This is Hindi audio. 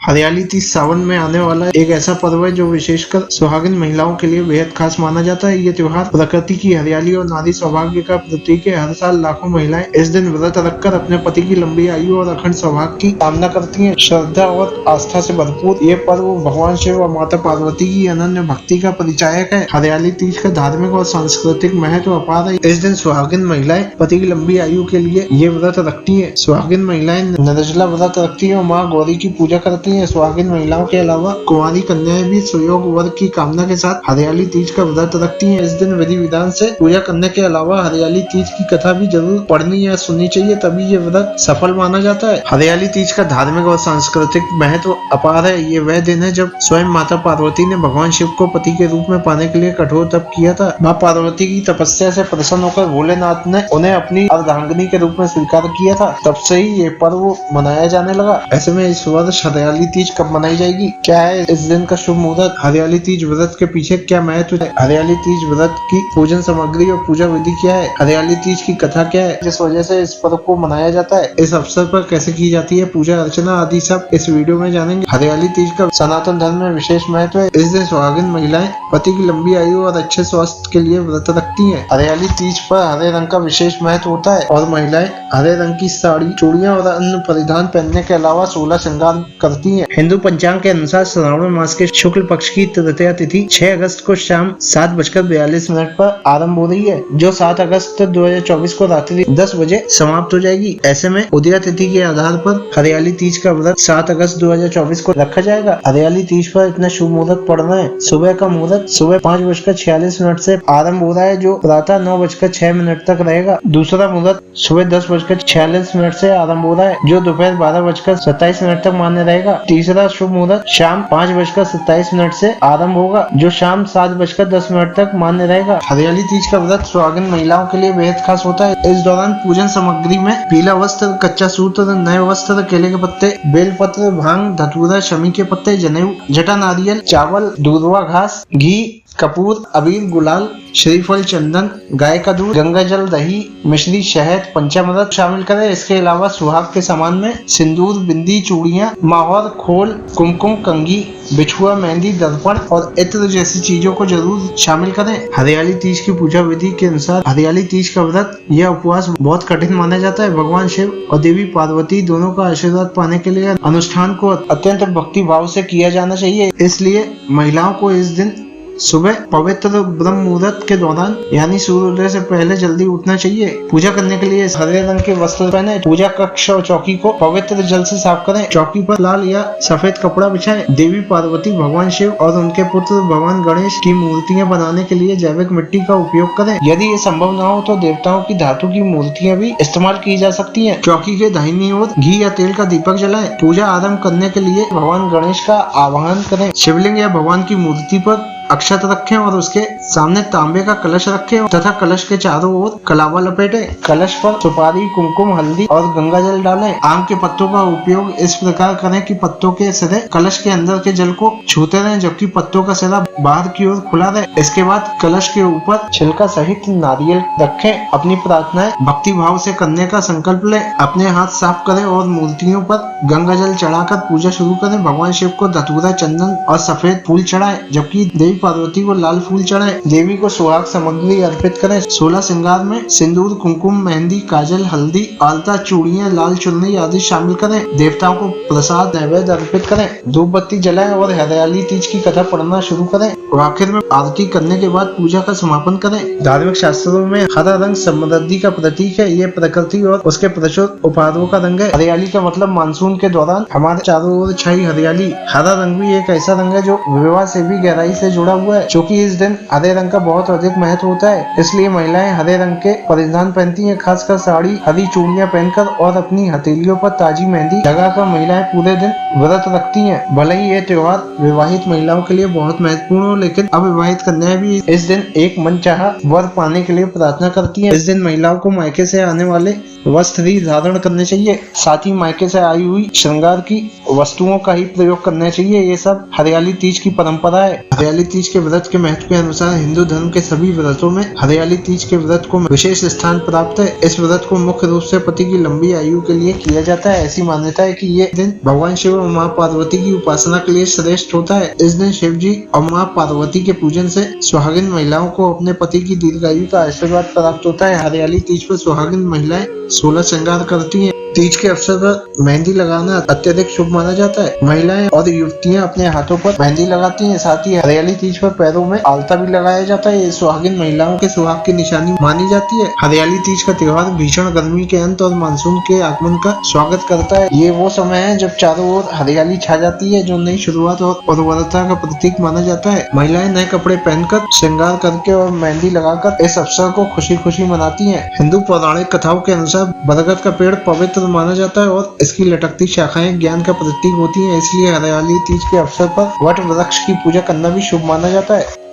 हरियाली तीज सावन में आने वाला एक ऐसा पर्व है जो विशेषकर सुहागिन महिलाओं के लिए बेहद खास माना जाता है। ये त्योहार प्रकृति की हरियाली और नारी सौभाग्य का प्रतीक है। हर साल लाखों महिलाएं इस दिन व्रत रखकर अपने पति की लंबी आयु और अखंड सौभाग्य की कामना करती हैं। श्रद्धा और आस्था से भरपूर ये पर्व भगवान शिव और माता पार्वती की अनन्य भक्ति का परिचायक है। हरियाली तीज का धार्मिक और सांस्कृतिक महत्व अपार है। इस दिन सुहागिन महिलाएं पति की लंबी आयु के लिए ये व्रत रखती है। सुहागिन महिलाएं निर्जला व्रत रखती है और माँ गौरी की पूजा करती है। सुहागिन महिलाओं के अलावा कुंवारी कन्याएं भी सुयोग वर्ग की कामना के साथ हरियाली तीज का व्रत रखती हैं। इस दिन विधि विधान से पूजा करने के अलावा हरियाली तीज की कथा भी जरूर पढ़नी या सुननी चाहिए, तभी ये व्रत सफल माना जाता है। हरियाली तीज का धार्मिक और सांस्कृतिक महत्व अपार है। ये वह दिन है जब स्वयं माता पार्वती ने भगवान शिव को पति के रूप में पाने के लिए कठोर तप किया था। माँ पार्वती की तपस्या से प्रसन्न होकर भोलेनाथ ने उन्हें अपनी अर्धांगिनी के रूप में स्वीकार किया था। तब से ही ये पर्व मनाया जाने लगा। ऐसे में इस वर्ष हरियाली तीज कब मनाई जाएगी, क्या है इस दिन का शुभ मुहूर्त, हरियाली तीज व्रत के पीछे क्या महत्व है, हरियाली तीज व्रत की पूजन सामग्री और पूजा विधि क्या है, हरियाली तीज की कथा क्या है, जिस वजह से इस पर्व को मनाया जाता है, इस अवसर पर कैसे की जाती है पूजा अर्चना आदि सब इस वीडियो में जानेंगे। हरियाली तीज का सनातन धर्म में विशेष महत्व है। इस दिन सुहागिन महिलाएं पति की लंबी आयु और अच्छे स्वास्थ्य के लिए व्रत रखती है। हरियाली तीज पर हरे रंग का विशेष महत्व होता है और महिलाएं हरे रंग की साड़ी, चूड़ियां और अन्य परिधान पहनने के अलावा 16 श्रृंगार करती है। हिंदू पंचांग के अनुसार श्रावण मास के शुक्ल पक्ष की तृतीया तिथि 6 अगस्त को शाम 7:42 पर आरंभ हो रही है, जो 7 अगस्त 2024 को रात्रि 10 बजे समाप्त हो जाएगी। ऐसे में उदया तिथि के आधार पर हरियाली तीज का व्रत 7 अगस्त 2024 को रखा जाएगा। हरियाली तीज पर इतना शुभ मुहूर्त पड़ना है। सुबह का मुहूर्त सुबह 5:46 से आरंभ हो रहा है, जो प्रातः 9:06 तक रहेगा। दूसरा मुहूर्त सुबह 10:46 से आरंभ हो रहा है, जो दोपहर 12:27 तक मान्य रहेगा। तीसरा शुभ मुहूर्त शाम 5:27 से आरंभ होगा, जो शाम 7:10 तक मान्य रहेगा। हरियाली तीज का व्रत सुहागिन महिलाओं के लिए बेहद खास होता है। इस दौरान पूजन सामग्री में पीला वस्त्र, कच्चा सूत्र, नए वस्त्र, केले के पत्ते, बेलपत्र, भांग, धतूरा, शमी के पत्ते, जनेऊ, जटा नारियल, चावल, दूधवा घास, घी, कपूर, अबीर, गुलाल, श्रीफल, चंदन, गाय का दूध, गंगा जल, दही, मिश्री, शहद, पंचामृत शामिल करें। इसके अलावा सुहाग के सामान में सिंदूर, बिंदी, चूड़ियां, माहौर, खोल, कुमकुम, कंघी, बिछुआ, मेहंदी, दर्पण और इत्र जैसी चीजों को जरूर शामिल करें। हरियाली तीज की पूजा विधि के अनुसार हरियाली तीज का व्रत यह उपवास बहुत कठिन माना जाता है। भगवान शिव और देवी पार्वती दोनों का आशीर्वाद पाने के लिए अनुष्ठान को अत्यंत भक्ति भाव से किया जाना चाहिए। इसलिए महिलाओं को इस दिन सुबह पवित्र ब्रह्म मुहूर्त के दौरान यानी सूर्योदय से पहले जल्दी उठना चाहिए। पूजा करने के लिए हरे रंग के वस्त्र पहने। पूजा कक्ष और चौकी को पवित्र जल से साफ करें। चौकी पर लाल या सफेद कपड़ा बिछाएं। देवी पार्वती, भगवान शिव और उनके पुत्र भगवान गणेश की मूर्तियां बनाने के लिए जैविक मिट्टी का उपयोग करें। यदि ये संभव न हो तो देवताओं की धातु की मूर्तियां भी इस्तेमाल की जा सकती है। चौकी के दाहिनी ओर घी या तेल का दीपक जलाएं। पूजा आरम्भ करने के लिए भगवान गणेश का आवाहन करें। शिवलिंग या भगवान की मूर्ति पर अक्षत रखें और उसके सामने तांबे का कलश रखें तथा कलश के चारों ओर कलावा लपेटें। कलश पर सुपारी, कुमकुम, हल्दी और गंगा जल डालें। आम के पत्तों का उपयोग इस प्रकार करें कि पत्तों के सिरे कलश के अंदर के जल को छूते रहें, जबकि पत्तों का सिरा बाहर की ओर खुला रहे। इसके बाद कलश के ऊपर छिलका सहित नारियल रखें। अपनी प्रार्थनाएं भक्ति भाव से करने का संकल्प लें। अपने हाथ साफ करें और मूर्तियों पर गंगा जल चढ़ाकर पूजा शुरू करें। भगवान शिव को धतूरा, चंदन और सफेद फूल चढ़ाएं, जबकि देवी पार्वती को लाल फूल चढ़ाएं। देवी को सुहाग सामग्री अर्पित करें। 16 श्रृंगार में सिंदूर, कुमकुम, मेहंदी, काजल, हल्दी, आलता, चूड़ियां, लाल चुन्नी आदि शामिल करें। देवताओं को प्रसाद नैवेद्य अर्पित करें। धूप बत्ती जलाएं और हरियाली तीज की कथा पढ़ना शुरू करें। आखिर में आरती करने के बाद पूजा का समापन करें। धार्मिक शास्त्रों में हरा रंग समृद्धि का प्रतीक है। ये प्रकृति और उसके प्रचुर उपहारों का रंग है। हरियाली का मतलब मानसून के दौरान हमारे चारों ओर छाई हरियाली। हरा रंग भी एक ऐसा रंग है जो विवाह से भी गहराई से जुड़ा हुआ है। क्योंकि इस दिन हरे रंग का बहुत अधिक महत्व होता है, इसलिए महिलाएं हरे रंग के परिधान पहनती हैं। खासकर साड़ी, हरी चूड़ियां पहनकर और अपनी हथेलियों पर ताजी मेहंदी लगाकर महिलाएं पूरे दिन व्रत रखती हैं। भले ही ये त्योहार विवाहित महिलाओं के लिए बहुत महत्वपूर्ण हो, लेकिन अविवाहित कन्याएं भी इस दिन एक मनचाहा वर पाने के लिए प्रार्थना करती हैं। इस दिन महिलाओं को मायके से आने वाले वस्त्र ही धारण करने चाहिए। साथ ही मायके से आई हुई श्रृंगार की वस्तुओं का ही प्रयोग करना चाहिए। ये सब हरियाली तीज की परंपरा है। हरियाली तीज के व्रत के महत्व के अनुसार हिंदू धर्म के सभी व्रतों में हरियाली तीज के व्रत को विशेष स्थान प्राप्त है। इस व्रत को मुख्य रूप से पति की लंबी आयु के लिए किया जाता है। ऐसी मान्यता है कि ये दिन भगवान शिव और माँ पार्वती की उपासना के लिए श्रेष्ठ होता है। इस दिन शिव जी और माँ पार्वती के पूजन से सुहागिन महिलाओं को अपने पति की दीर्घायु का आशीर्वाद प्राप्त होता है। हरियाली तीज पर सुहागिन महिलाएं 16 श्रृंगार करती हैं। तीज के अवसर पर मेहंदी लगाना अत्यधिक शुभ माना जाता है। महिलाएं और युवतियां अपने हाथों पर मेहंदी लगाती हैं। साथ ही हरियाली तीज पर पैरों में आलता भी लगाया जाता है। ये सुहागिन महिलाओं के सुहाग की निशानी मानी जाती है। हरियाली तीज का त्योहार भीषण गर्मी के अंत और मानसून के आगमन का स्वागत करता है। ये वो समय है जब चारों ओर हरियाली छा जाती है, जो नई शुरुआत और उर्वरता का प्रतीक माना जाता है। महिलाएं नए कपड़े पहनकर, श्रृंगार करके और मेहंदी लगाकर इस अवसर को खुशी खुशी मनाती है। हिंदू पौराणिक कथाओं के अनुसार बरगद का पेड़ पवित्र माना जाता है और इसकी लटकती शाखाएं ज्ञान का प्रतीक होती हैं। इसलिए हरियाली तीज के अवसर पर वट वृक्ष की पूजा करना भी शुभ माना जाता है।